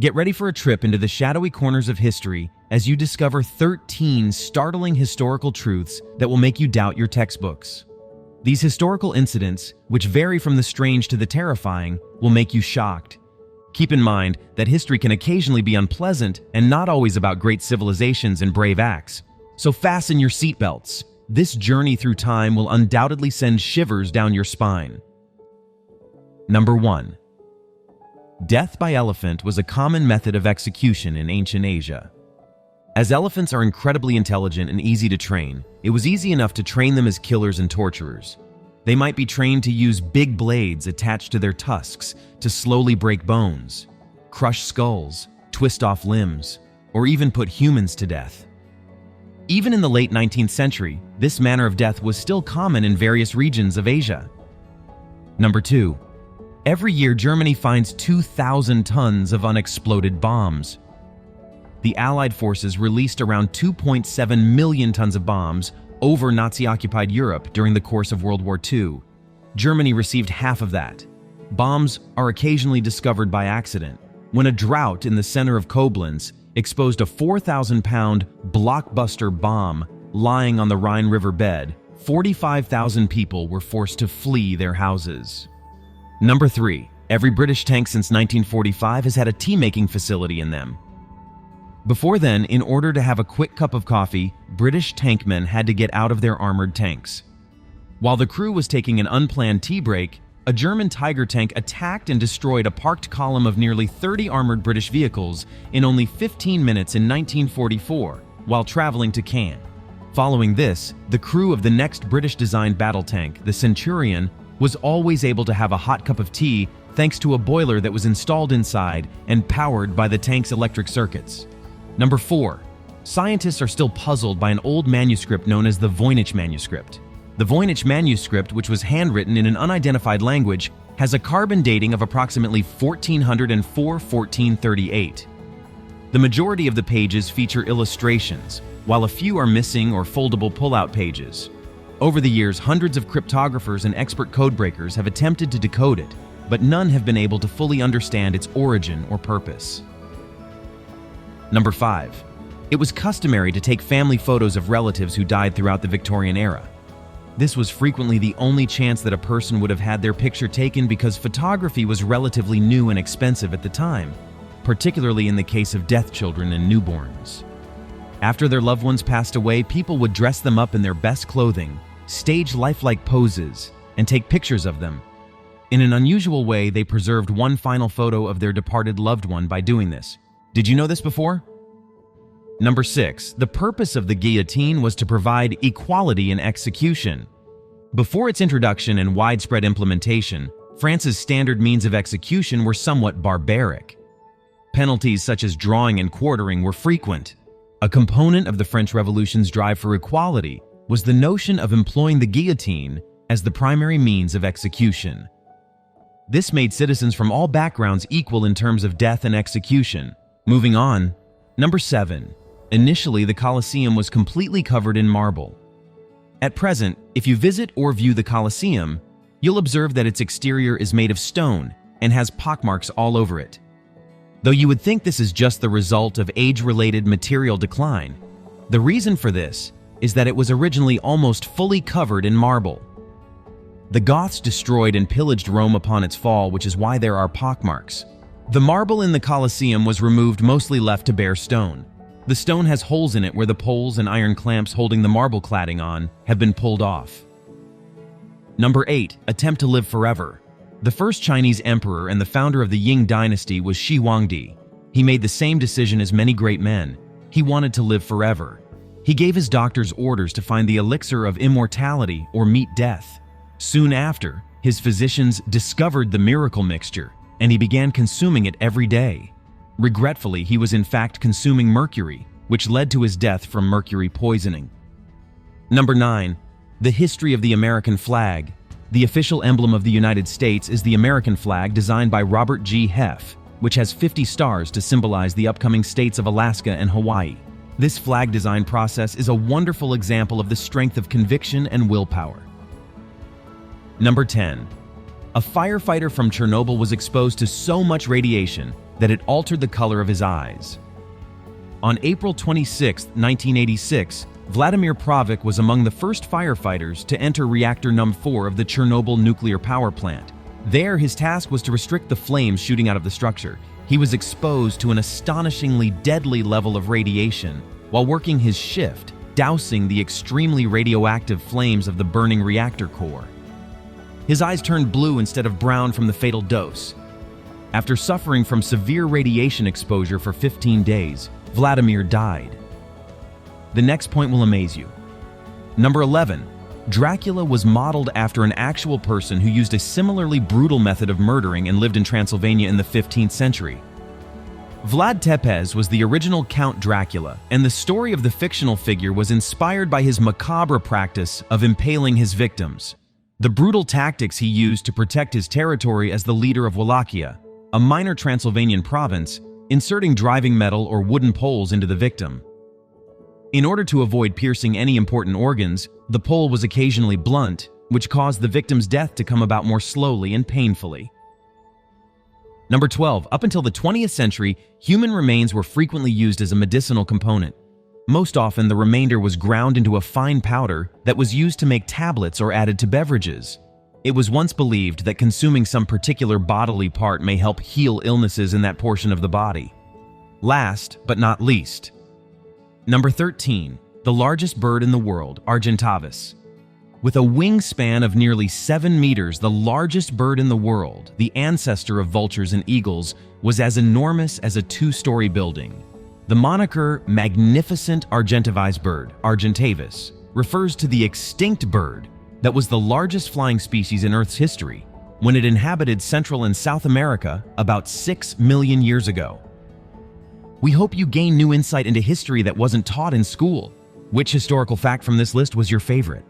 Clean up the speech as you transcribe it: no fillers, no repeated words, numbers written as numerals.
Get ready for a trip into the shadowy corners of history as you discover 13 startling historical truths that will make you doubt your textbooks. These historical incidents, which vary from the strange to the terrifying, will make you shocked. Keep in mind that history can occasionally be unpleasant and not always about great civilizations and brave acts. So fasten your seatbelts. This journey through time will undoubtedly send shivers down your spine. Number 1. Death by elephant was a common method of execution in ancient Asia. As elephants are incredibly intelligent and easy to train, it was easy enough to train them as killers and torturers. They might be trained to use big blades attached to their tusks to slowly break bones, crush skulls, twist off limbs, or even put humans to death. Even in the late 19th century, this manner of death was still common in various regions of Asia. Number 2. Every year, Germany finds 2,000 tons of unexploded bombs. The Allied forces released around 2.7 million tons of bombs over Nazi-occupied Europe during the course of World War II. Germany received half of that. Bombs are occasionally discovered by accident. When a drought in the center of Koblenz exposed a 4,000-pound blockbuster bomb lying on the Rhine River bed, 45,000 people were forced to flee their houses. Number 3. Every British tank since 1945 has had a tea-making facility in them. Before then, in order to have a quick cup of coffee, British tankmen had to get out of their armored tanks. While the crew was taking an unplanned tea break, a German Tiger tank attacked and destroyed a parked column of nearly 30 armored British vehicles in only 15 minutes in 1944 while traveling to Caen. Following this, the crew of the next British-designed battle tank, the Centurion, was always able to have a hot cup of tea thanks to a boiler that was installed inside and powered by the tank's electric circuits. Number 4. Scientists are still puzzled by an old manuscript known as the Voynich manuscript. The Voynich manuscript, which was handwritten in an unidentified language, has a carbon dating of approximately 1404-1438. The majority of the pages feature illustrations, while a few are missing or foldable pull-out pages. Over the years, hundreds of cryptographers and expert codebreakers have attempted to decode it, but none have been able to fully understand its origin or purpose. Number 5. It was customary to take family photos of relatives who died throughout the Victorian era. This was frequently the only chance that a person would have had their picture taken because photography was relatively new and expensive at the time, particularly in the case of deaf children and newborns. After their loved ones passed away, people would dress them up in their best clothing, stage lifelike poses, and take pictures of them. In an unusual way, they preserved one final photo of their departed loved one by doing this. Did you know this before? Number 6. The purpose of the guillotine was to provide equality in execution. Before its introduction and widespread implementation, France's standard means of execution were somewhat barbaric. Penalties such as drawing and quartering were frequent. A component of the French Revolution's drive for equality was the notion of employing the guillotine as the primary means of execution. This made citizens from all backgrounds equal in terms of death and execution. Moving on. Number 7. Initially, the Colosseum was completely covered in marble. At present, if you visit or view the Colosseum, you'll observe that its exterior is made of stone and has pockmarks all over it. Though you would think this is just the result of age-related material decline, the reason for this is that it was originally almost fully covered in marble. The Goths destroyed and pillaged Rome upon its fall, which is why there are pockmarks. The marble in the Colosseum was removed, mostly left to bare stone. The stone has holes in it where the poles and iron clamps holding the marble cladding on have been pulled off. Number 8. Attempt to live forever. The first Chinese emperor and the founder of the Ying dynasty was Shi Huangdi. He made the same decision as many great men. He wanted to live forever. He gave his doctors orders to find the elixir of immortality or meet death. Soon after, his physicians discovered the miracle mixture, and he began consuming it every day. Regretfully, he was in fact consuming mercury, which led to his death from mercury poisoning. Number 9. The history of the American flag. The official emblem of the United States is the American flag designed by Robert G. Heff, which has 50 stars to symbolize the upcoming states of Alaska and Hawaii. This flag design process is a wonderful example of the strength of conviction and willpower. Number 10. A firefighter from Chernobyl was exposed to so much radiation that it altered the color of his eyes. On April 26, 1986, Vladimir Pravik was among the first firefighters to enter reactor number 4 of the Chernobyl nuclear power plant. There, his task was to restrict the flames shooting out of the structure. He was exposed to an astonishingly deadly level of radiation while working his shift, dousing the extremely radioactive flames of the burning reactor core. His eyes turned blue instead of brown from the fatal dose. After suffering from severe radiation exposure for 15 days, Vladimir died. The next point will amaze you. Number 11. Dracula was modeled after an actual person who used a similarly brutal method of murdering and lived in Transylvania in the 15th century. Vlad Tepes was the original Count Dracula, and the story of the fictional figure was inspired by his macabre practice of impaling his victims. The brutal tactics he used to protect his territory as the leader of Wallachia, a minor Transylvanian province, inserting driving metal or wooden poles into the victim. In order to avoid piercing any important organs, the pole was occasionally blunt, which caused the victim's death to come about more slowly and painfully. Number 12. Up until the 20th century, human remains were frequently used as a medicinal component. Most often, the remainder was ground into a fine powder that was used to make tablets or added to beverages. It was once believed that consuming some particular bodily part may help heal illnesses in that portion of the body. Last but not least, Number 13. The largest bird in the world, Argentavis. With a wingspan of nearly 7 meters, the largest bird in the world, the ancestor of vultures and eagles, was as enormous as a 2-story building. The moniker Magnificent Argentavis bird, Argentavis, refers to the extinct bird that was the largest flying species in Earth's history when it inhabited Central and South America about 6 million years ago. We hope you gain new insight into history that wasn't taught in school. Which historical fact from this list was your favorite?